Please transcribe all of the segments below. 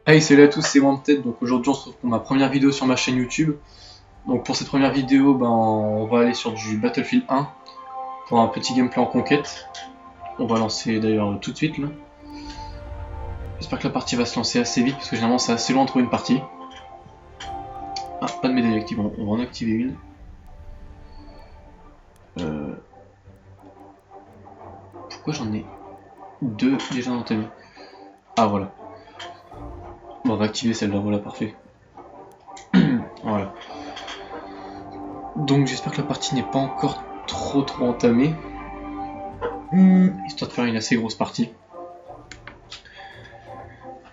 Hey, salut à tous, c'est Wanted. Donc aujourd'hui on se retrouve pour ma première vidéo sur ma chaîne YouTube. Donc pour cette première vidéo, on va aller sur du Battlefield 1 pour un petit gameplay en conquête. On va lancer d'ailleurs tout de suite là. J'espère que la partie va se lancer assez vite parce que généralement c'est assez loin de trouver une partie. Ah, pas de médaille active, on va en activer une. Pourquoi j'en ai deux déjà entamées? Ah voilà. Bon, on va activer celle-là, voilà, parfait. Voilà. Donc j'espère que la partie n'est pas encore trop entamée. Histoire de faire une assez grosse partie.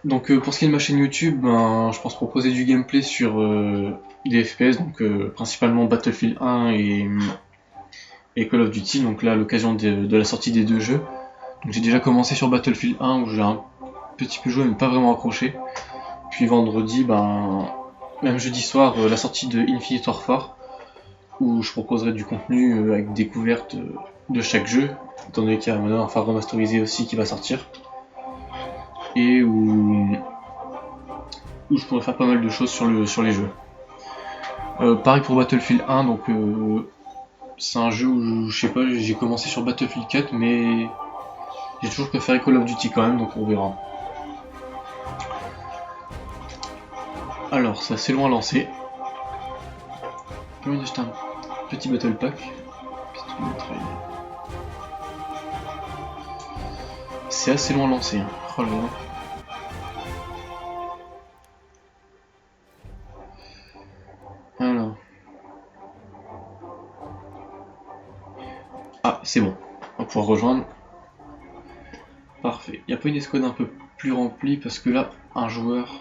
Donc pour ce qui est de ma chaîne YouTube, je pense proposer du gameplay sur des FPS, donc principalement Battlefield 1 et Call of Duty, donc là à l'occasion de la sortie des deux jeux. Donc j'ai déjà commencé sur Battlefield 1 où j'ai un petit peu joué mais pas vraiment accroché. Puis vendredi, même jeudi soir, la sortie de Infinite Warfare, où je proposerai du contenu avec découverte de chaque jeu, étant donné qu'il y a un Warfare remasterisé aussi qui va sortir. Et où je pourrais faire pas mal de choses sur les jeux. Pareil pour Battlefield 1, donc c'est un jeu où je sais pas, j'ai commencé sur Battlefield 4, mais j'ai toujours préféré Call of Duty quand même, donc on verra. Alors, c'est assez loin à lancer. Je vais acheter un petit Battle Pack. C'est assez loin à lancer. Hein. Oh là là. Alors. Ah, c'est bon. On va pouvoir rejoindre. Parfait. Il n'y a pas une escouade un peu plus remplie parce que là, un joueur.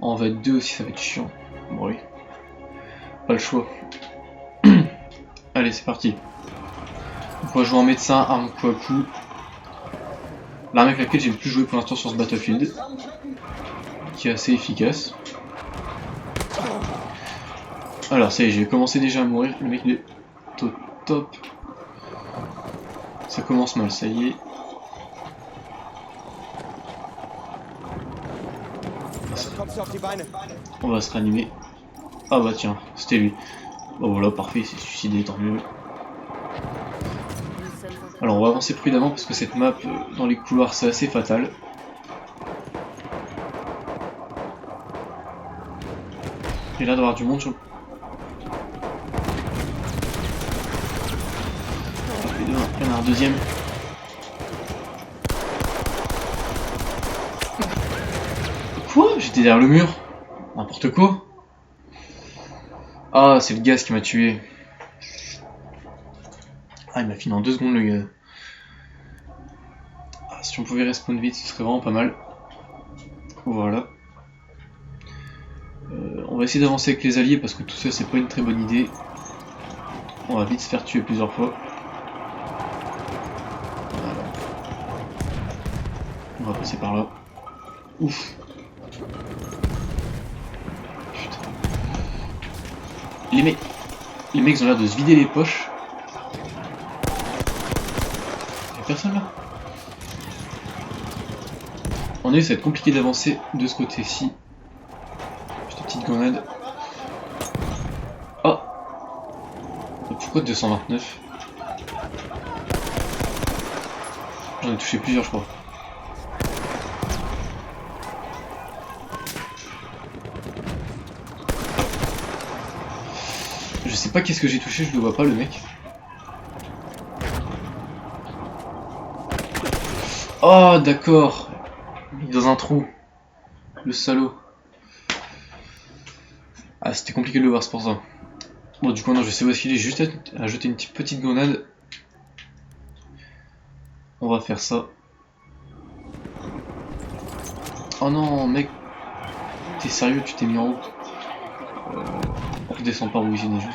On va être deux aussi, ça va être chiant. Bon, oui. Pas le choix. Allez, c'est parti. On va jouer en médecin, arme coup à coup. L'arme avec laquelle j'ai le plus joué pour l'instant sur ce Battlefield. Qui est assez efficace. Alors, ça y est, j'ai commencé déjà à mourir. Le mec il est au top. Ça commence mal, ça y est. On va se réanimer. Ah bah tiens, c'était lui. Bon voilà, parfait, il s'est suicidé, tant mieux. Alors on va avancer prudemment parce que cette map, dans les couloirs, c'est assez fatal. Et là d'avoir du monde sur le... Il y en a un deuxième. Quoi? J'étais derrière le mur. N'importe quoi. Ah, c'est le gaz qui m'a tué. Ah, il m'a fini en 2 secondes le gars. Ah, si on pouvait respawn vite, ce serait vraiment pas mal. Voilà. On va essayer d'avancer avec les alliés parce que tout ça c'est pas une très bonne idée. On va vite se faire tuer plusieurs fois. Voilà. On va passer par là. Ouf. Putain. Les mecs ils ont l'air de se vider les poches. Y'a personne là. En effet, ça va être compliqué d'avancer de ce côté-ci. Juste une petite grenade. Oh. Pourquoi 229? J'en ai touché plusieurs, je crois. Je sais pas qu'est-ce que j'ai touché, je le vois pas le mec. Oh d'accord. Il est dans un trou. Le salaud. Ah c'était compliqué de le voir, c'est pour ça. Bon du coup non, je sais où est-ce qu'il est, juste à jeter une petite grenade. On va faire ça. Oh non mec. T'es sérieux, tu t'es mis en haut. On redescend par où j'ai déjà.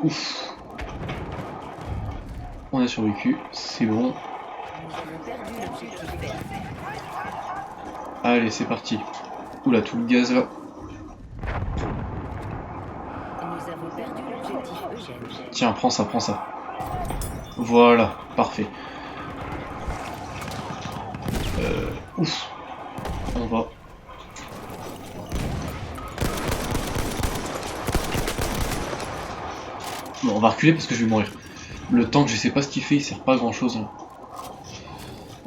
Ouf. On a survécu, c'est bon. Allez, c'est parti. Oula, tout le gaz là. Tiens, prends ça, prends ça. Voilà, parfait. Ouf. On va. Bon, on va reculer parce que je vais mourir. Le tank, je sais pas ce qu'il fait, il sert pas à grand chose. Là.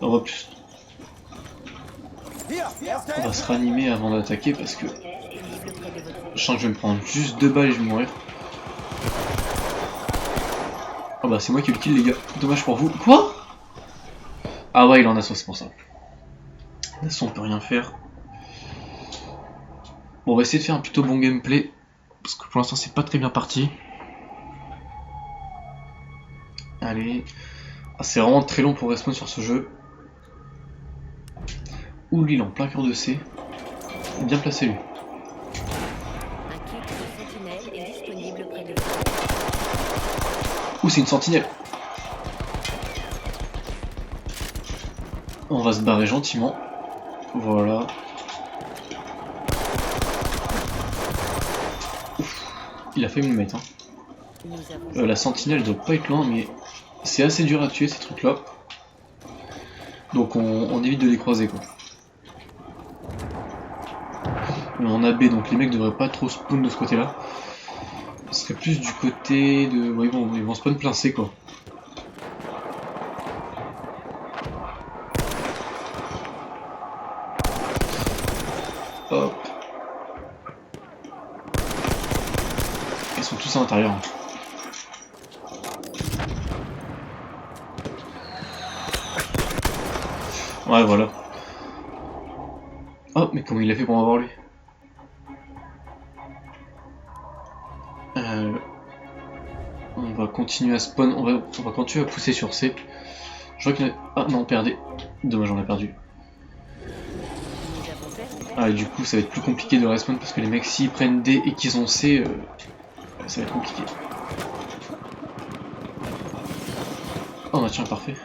On va plus. On va se ranimer avant d'attaquer parce que je sens que je vais me prendre juste 2 balles et je vais mourir. Oh bah c'est moi qui ai le kill les gars, dommage pour vous. Quoi? Ah ouais il en a 60 pour ça. Là on peut rien faire. Bon on va essayer de faire un plutôt bon gameplay. Parce que pour l'instant c'est pas très bien parti. Allez. Ah, c'est vraiment très long pour respawn sur ce jeu. Ouh lui il est en plein cœur de C. Bien placé lui. Ouh c'est une sentinelle. On va se barrer gentiment. Voilà. Ouf. Il a failli me mettre. Hein. La sentinelle doit pas être loin mais c'est assez dur à tuer ces trucs là. Donc on évite de les croiser quoi. Mais on a B donc les mecs devraient pas trop spawn de ce côté là. Ce serait plus du côté de... Ouais, ils vont spawn plein C quoi. Hop. Ils sont tous à l'intérieur. Ouais voilà. Oh mais comment il a fait pour avoir lui? On va continuer à spawn, on va continuer à pousser sur C. Je crois qu'il a... Ah non, on perdait. Dommage, on a perdu. Ah et du coup ça va être plus compliqué de respawn parce que les mecs s'ils prennent D et qu'ils ont C, ça va être compliqué. Oh bah tiens, parfait.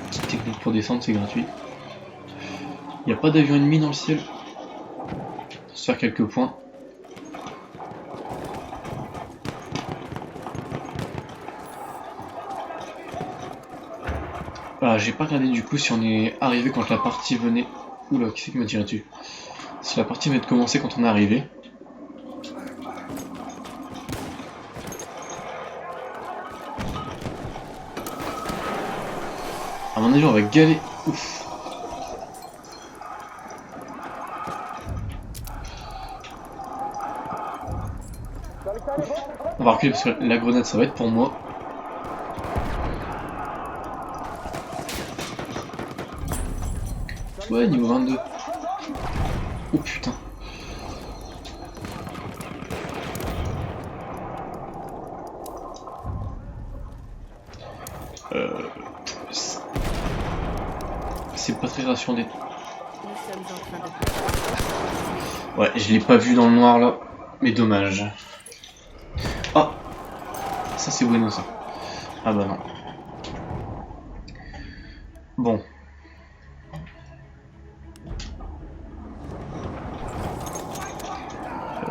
Petite technique pour descendre, c'est gratuit. Il n'y a pas d'avion ennemi dans le ciel. Pour se faire quelques points. Ah, j'ai pas regardé du coup si on est arrivé quand la partie venait. Oula, qui c'est qui m'a tiré dessus? Si la partie venait de commencer quand on est arrivé. À mon avis, on va galer. Ouf. On va reculer parce que la grenade ça va être pour moi. Ouais, niveau 22. Oh putain. C'est pas très rassurant. Ouais, je l'ai pas vu dans le noir là, mais dommage. Ah, ça c'est bueno ça. Ah bah non. Bon.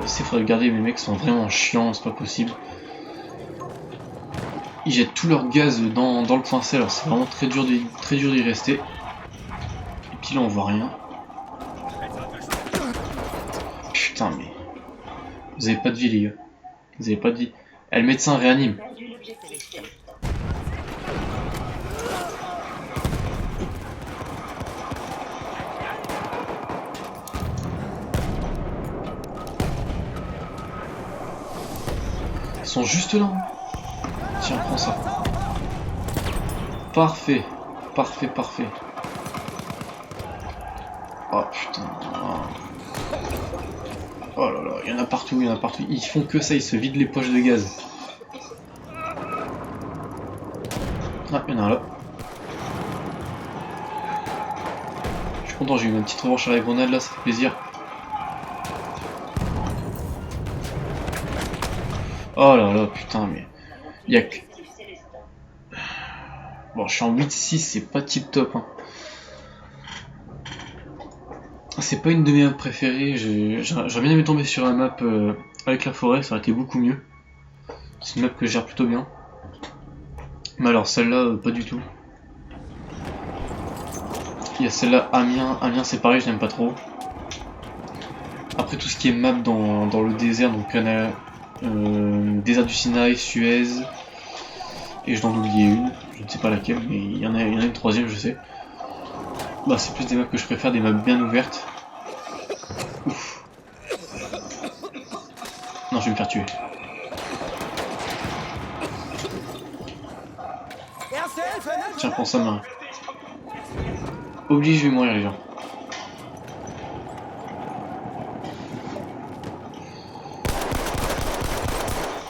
C'est faudrait regarder, mes mecs sont vraiment chiants, c'est pas possible. Ils jettent tout leur gaz dans le point C, alors c'est vraiment très dur d'y rester. Et puis là on voit rien. Putain mais... Vous avez pas de vie les gars. Vous avez pas de vie. Eh, le médecin réanime. Ils sont juste là. Tiens, prends ça. Parfait. Parfait, parfait. Oh putain. Oh là là, il y en a partout, il y en a partout. Ils font que ça, ils se vident les poches de gaz. Ah, il y en a un là. Je suis content, j'ai eu une petite revanche à la grenade là, ça fait plaisir. Oh là là, putain, mais... Il y a que... Bon, je suis en 8-6, c'est pas tip top. Hein. C'est pas une de mes maps préférées, j'aurais bien aimé tomber sur un map avec la forêt, ça aurait été beaucoup mieux. C'est une map que je gère plutôt bien. Mais alors celle-là, pas du tout. Il y a celle-là, Amiens. Amiens c'est pareil, je n'aime pas trop. Après tout ce qui est map dans le désert, donc il y en a désert du Sinaï, Suez, et je dois en oublier une, je ne sais pas laquelle, mais il y en a une troisième, je sais. Bah c'est plus des maps que je préfère, des maps bien ouvertes. Ouf. Non, je vais me faire tuer. Tiens, prends ça, main. Obligé, je vais mourir, les gens.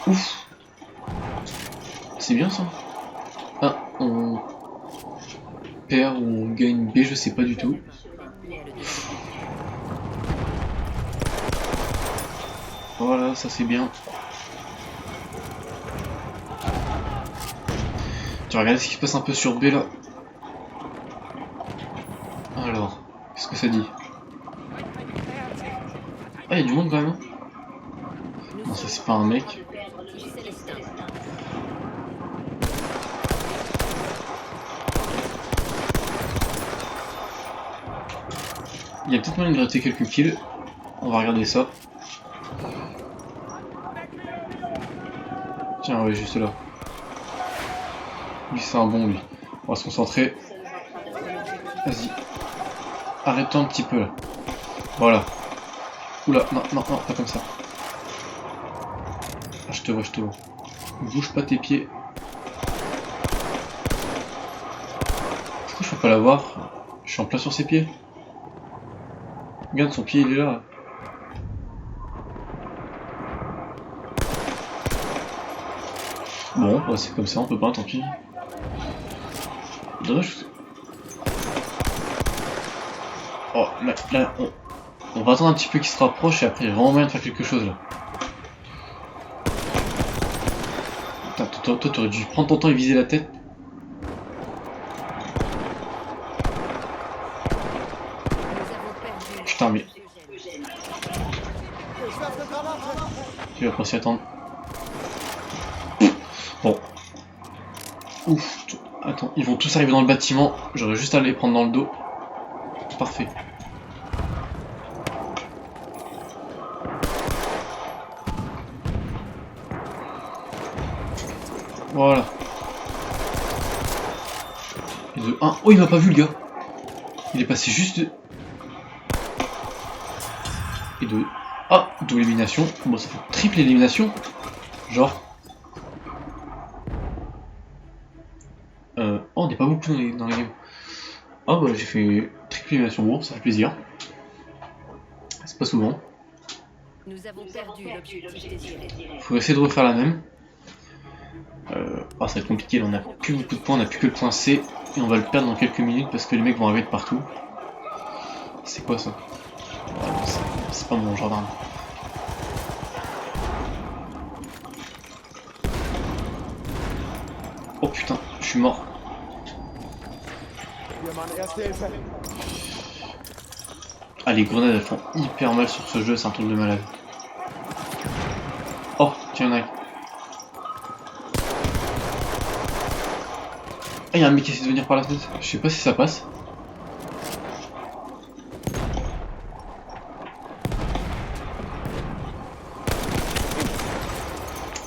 Ouf. C'est bien ça. Ah, on perd ou on gagne B, je sais pas du tout. Voilà, ça c'est bien. Tu vas regarder ce qui se passe un peu sur B là. Alors, qu'est-ce que ça dit? Ah, il y a du monde quand même. Non, ça c'est pas un mec. Il y a peut-être moyen de gratter quelques kills. On va regarder ça. Tiens, ouais, juste là. Lui, c'est un bon, lui. On va se concentrer. Vas-y. Arrête-toi un petit peu, là. Voilà. Oula, non, non, non, pas comme ça. Ah, je te vois, je te vois. Bouge pas tes pieds. Pourquoi je peux pas la voir? Je suis en plein sur ses pieds. Regarde, son pied, il est là. Bon, bah, c'est comme ça, on peut pas, tant pis. Dommage. Oh, là, on va attendre un petit peu qu'il se rapproche et après il y a vraiment moyen de faire quelque chose là. Putain, toi t'aurais dû prendre ton temps et viser la tête. Putain, mais. Tu vas pas s'y attendre. Bon. Ouf. Attends, ils vont tous arriver dans le bâtiment. J'aurais juste à les prendre dans le dos. Parfait. Voilà. Et de 1. Oh, il m'a pas vu le gars. Il est passé juste de... Et de... Ah, double élimination. Bon, ça fait triple élimination. Genre... Oh, on n'est pas beaucoup dans les games. Ah bah j'ai fait triple élimination, bon, ça fait plaisir. C'est pas souvent. Nous avons perdu l'objectif désiré. Faut essayer de refaire la même. Ah, ça va être compliqué, là, on a plus beaucoup de points, on a plus que le point C. Et on va le perdre dans quelques minutes parce que les mecs vont arriver de partout. C'est quoi ça? C'est pas mon genre d'arme. Oh putain, je suis mort. Ah, les grenades elles font hyper mal sur ce jeu, c'est un truc de malade. Oh, tiens, il y en a un. Ah, il y a un mec qui essaie de venir par la fenêtre. Je sais pas si ça passe.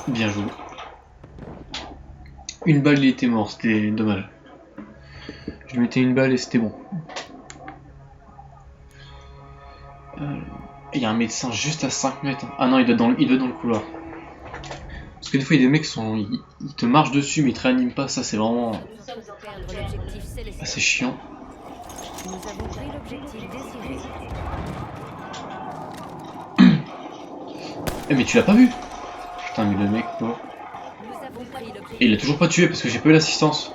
Bien joué. Une balle, il était mort, c'était dommage. Je lui mettais une balle et c'était bon. Il y a un médecin juste à 5 mètres. Ah non, il doit être dans le couloir. Parce que des fois, il y a des mecs ils te marchent dessus, mais ils te réaniment pas. Ça, c'est vraiment assez chiant. Nous avons pris l'objectif désiré. Eh, mais tu l'as pas vu? Putain, mais le mec, quoi. Et il a toujours pas tué parce que j'ai pas eu l'assistance.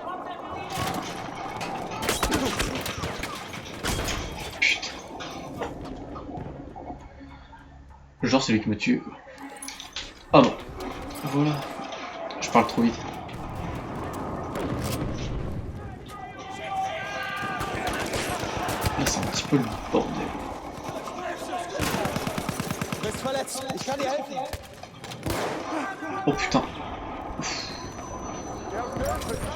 Putain. Genre, c'est lui qui m'a tué. Ah bon. Voilà. Je parle trop vite. Là, c'est un petit peu le bordel. Oh putain. Ouf.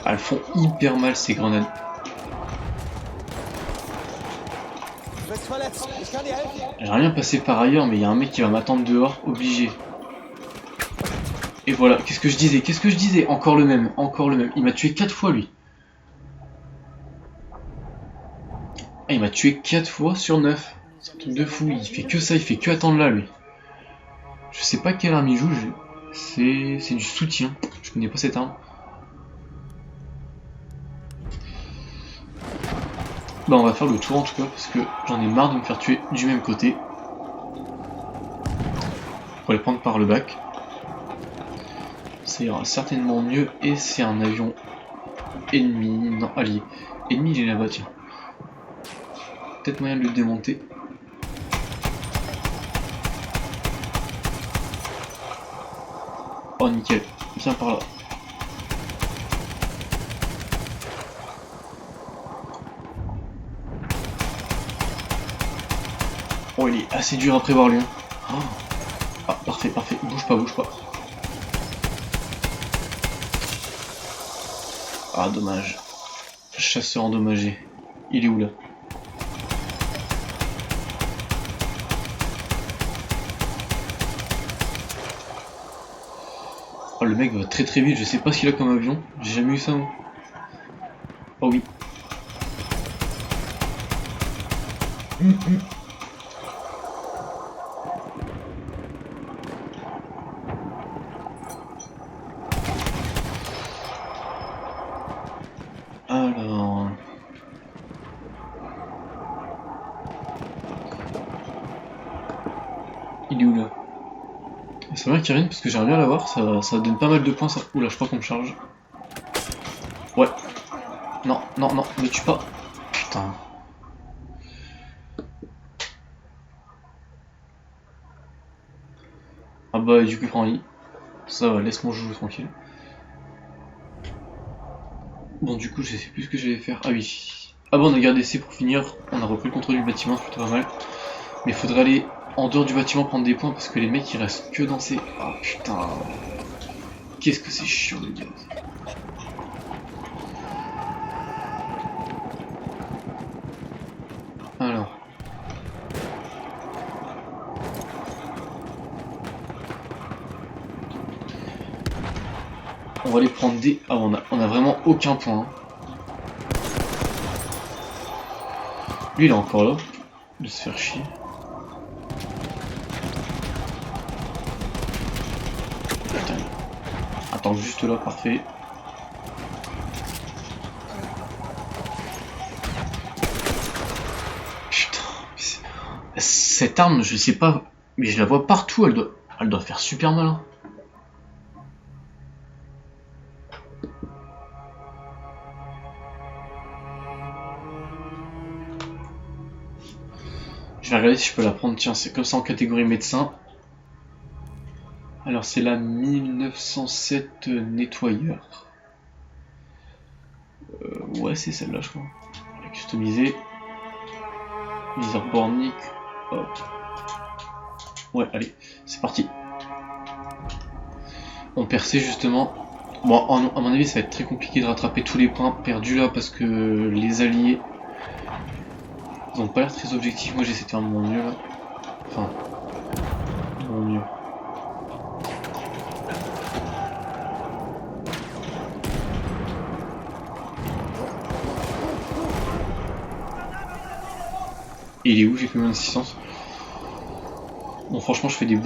Elles font hyper mal ces grenades. J'aimerais bien passer par ailleurs, mais il y a un mec qui va m'attendre dehors, obligé. Et voilà, qu'est-ce que je disais? Qu'est-ce que je disais? Encore le même, encore le même. Il m'a tué 4 fois lui. Ah, il m'a tué 4 fois sur 9. C'est un truc de fou, il fait que ça, il fait que attendre là lui. Je sais pas quelle arme il joue, c'est du soutien. Je connais pas cette arme. Bah on va faire le tour en tout cas, parce que j'en ai marre de me faire tuer du même côté. On va les prendre par le bac. Ça ira certainement mieux, et c'est un avion ennemi, non allié. Ennemi il est là-bas, tiens. Peut-être moyen de le démonter. Oh nickel, viens par là. Oh il est assez dur à prévoir lui. Hein. Oh. Ah parfait, parfait, bouge pas, bouge pas. Ah dommage. Chasseur endommagé. Il est où là? Oh le mec va très très vite, je sais pas ce qu'il a comme avion. J'ai jamais eu ça moi. Oh oui. Alors... Il est où là? C'est vrai qu'il y a rien parce que j'aimerais bien l'avoir, ça donne pas mal de points ça. Oula, je crois qu'on me charge. Ouais. Non, non, non, me tue pas. Putain. Ah bah du coup il prend lit. Ça va, laisse mon joujou tranquille. Bon du coup je sais plus ce que j'allais faire. Ah oui. Ah bon on a gardé C pour finir. On a repris le contrôle du bâtiment, c'est plutôt pas mal. Mais il faudrait aller en dehors du bâtiment prendre des points parce que les mecs ils restent que dans ces... Oh putain. Qu'est-ce que c'est chiant les gars. Alors. On va les prendre des... Ah on a vraiment aucun point. Hein. Lui il est encore là. De se faire chier. Putain. Attends juste là, parfait. Putain. Cette arme, je sais pas. Mais je la vois partout, elle doit faire super mal. Hein. Je vais regarder si je peux la prendre, tiens, c'est comme ça en catégorie médecin. Alors c'est la 1907 nettoyeur. Ouais c'est celle-là je crois. On va customiser. Viseur bornique. Hop. Ouais allez, c'est parti. On perçait justement. Bon à mon avis ça va être très compliqué de rattraper tous les points perdus là parce que les alliés... Ils ont pas l'air très objectifs, moi j'essaie de faire mon mieux là. Enfin, mon mieux. Et il est où? J'ai combien d'assistance? Bon franchement je fais des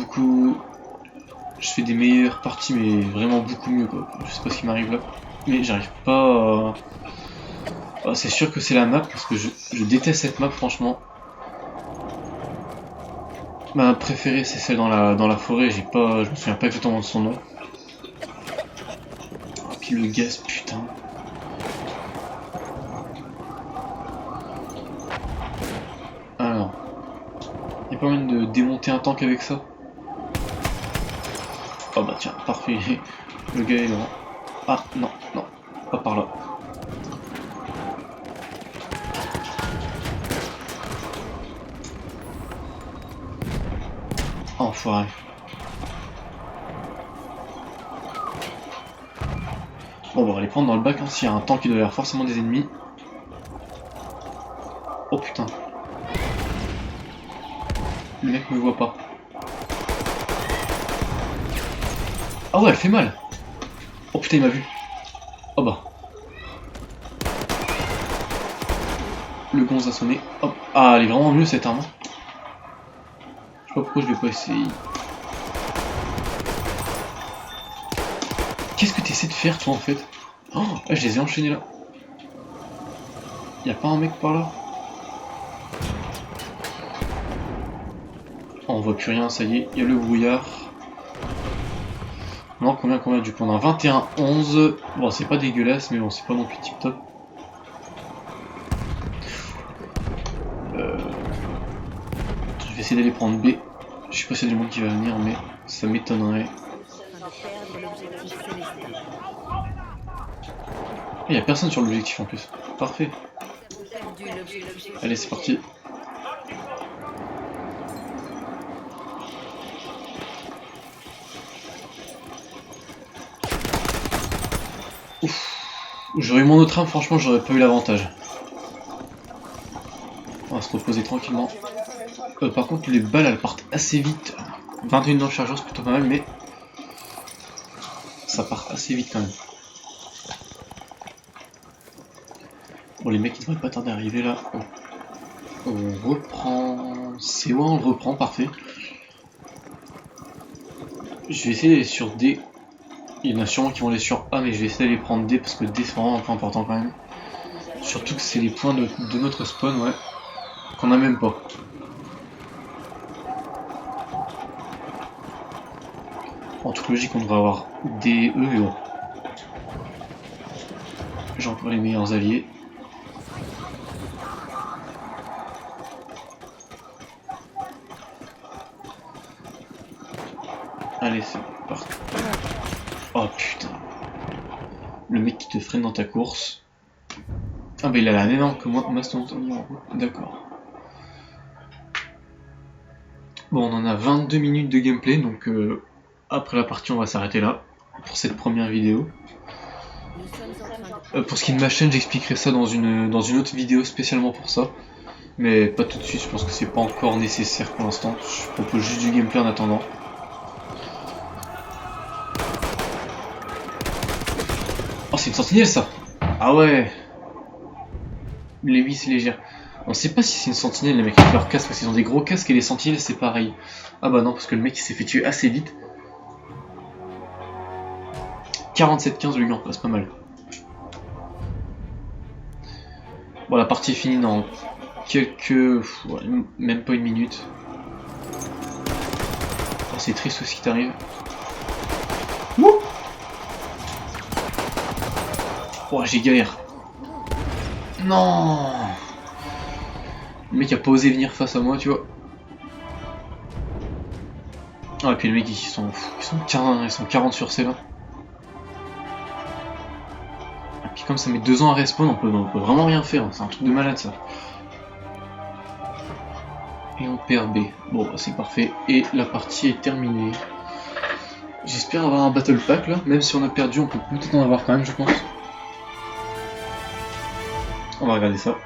meilleures parties mais vraiment beaucoup mieux quoi. Je sais pas ce qui m'arrive là. Mais j'arrive pas à... Ah, c'est sûr que c'est la map parce que je déteste cette map franchement. Ma préférée c'est celle dans la forêt, je me souviens pas exactement de son nom. Ah, puis le gaz putain. Alors. Y'a pas moyen de démonter un tank avec ça? Oh bah tiens, parfait. Le gars est là. Ah non, non, pas par là. Enfoiré. Bon, on va les prendre dans le bac, hein. S'il y a un tank, il doit y avoir forcément des ennemis. Oh putain. Le mec me voit pas. Ah ouais, elle fait mal. Oh putain, il m'a vu. Oh bah. Le gonze a sonné. Hop. Ah, elle est vraiment mieux cette arme. Je sais pas pourquoi je vais pas essayer. Qu'est-ce que tu essaies de faire toi en fait? Oh, je les ai enchaînés là. Y'a pas un mec par là? Oh, on voit plus rien, ça y est, il y a le brouillard. Non, combien du coup? On a 21-11. Bon, c'est pas dégueulasse, mais bon, c'est pas non plus tip top. Je vais essayer d'aller prendre B. Je sais pas s'il y a du monde qui va venir, mais ça m'étonnerait. Il y a personne sur l'objectif en plus. Parfait. Allez, c'est parti. Ouf. J'aurais eu mon autre arme, franchement, j'aurais pas eu l'avantage. On va se reposer tranquillement. Par contre, les balles elles partent assez vite. 21 dans le chargeur, c'est plutôt pas mal, mais ça part assez vite quand même. Bon, les mecs ils devraient pas tarder à arriver là. On reprend. C'est ouais, on le reprend, parfait. Je vais essayer d'aller sur D. Il y en a sûrement qui vont aller sur A, mais je vais essayer d'aller prendre D parce que D c'est vraiment un point important quand même. Surtout que c'est les points de notre spawn, ouais. Qu'on a même pas. En toute logique, on devrait avoir D, E et O. J'ai encore les meilleurs alliés. Allez, c'est parti. Oh putain. Le mec qui te freine dans ta course. Ah bah il a la même arme que moi, Mastodon. D'accord. Bon, on en a 22 minutes de gameplay, donc après la partie on va s'arrêter là pour cette première vidéo. Pour ce qui est de ma chaîne, j'expliquerai ça dans une autre vidéo spécialement pour ça. Mais pas tout de suite, je pense que c'est pas encore nécessaire pour l'instant. Je propose juste du gameplay en attendant. Oh, c'est une sentinelle ça! Ah ouais! Les 8 c'est légère. On sait pas si c'est une sentinelle les mecs avec leur casque parce qu'ils ont des gros casques et les sentinelles c'est pareil. Ah bah non, parce que le mec il s'est fait tuer assez vite. 47-15 le gant, c'est pas mal. Bon, la partie est finie dans quelques... ouais, même pas une minute. Oh, c'est triste ce qui t'arrive. Wouh! Oh, j'ai galère. Non! Le mec a pas osé venir face à moi, tu vois. Ah, et puis les mecs ils sont 40 sur C là. Et puis comme ça met 2 ans à respawn, on peut vraiment rien faire, c'est un truc de malade ça. Et on perd B. Bon bah c'est parfait. Et la partie est terminée. J'espère avoir un battle pack là, même si on a perdu, on peut peut-être en avoir quand même je pense. On va regarder ça.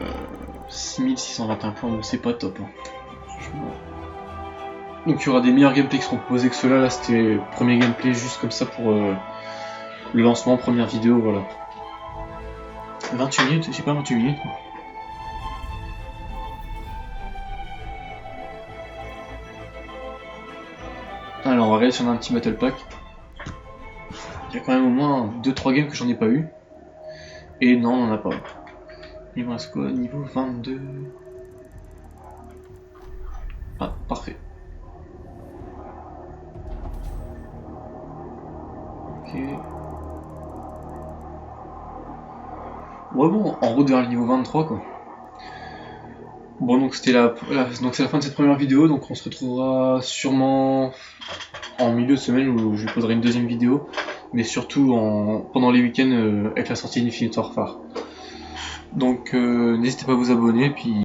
Euh, 6621 points, bon c'est pas top. Hein. Donc il y aura des meilleurs gameplays qui seront proposés que ceux-là. Là c'était le premier gameplay juste comme ça pour le lancement, première vidéo, voilà. 28 minutes, j'ai pas 28 minutes. Alors on va regarder si on a un petit battle pack. Il y a quand même au moins 2-3 games que j'en ai pas eu. Et non, on en a pas. Il me reste quoi? Niveau 22. Ah, parfait. Ok. Ouais bon, en route vers le niveau 23 quoi. Bon donc c'était donc c'est la fin de cette première vidéo, donc on se retrouvera sûrement en milieu de semaine où je poserai une deuxième vidéo, mais surtout pendant les week-ends avec la sortie d'Infinite Warfare. Donc n'hésitez pas à vous abonner, puis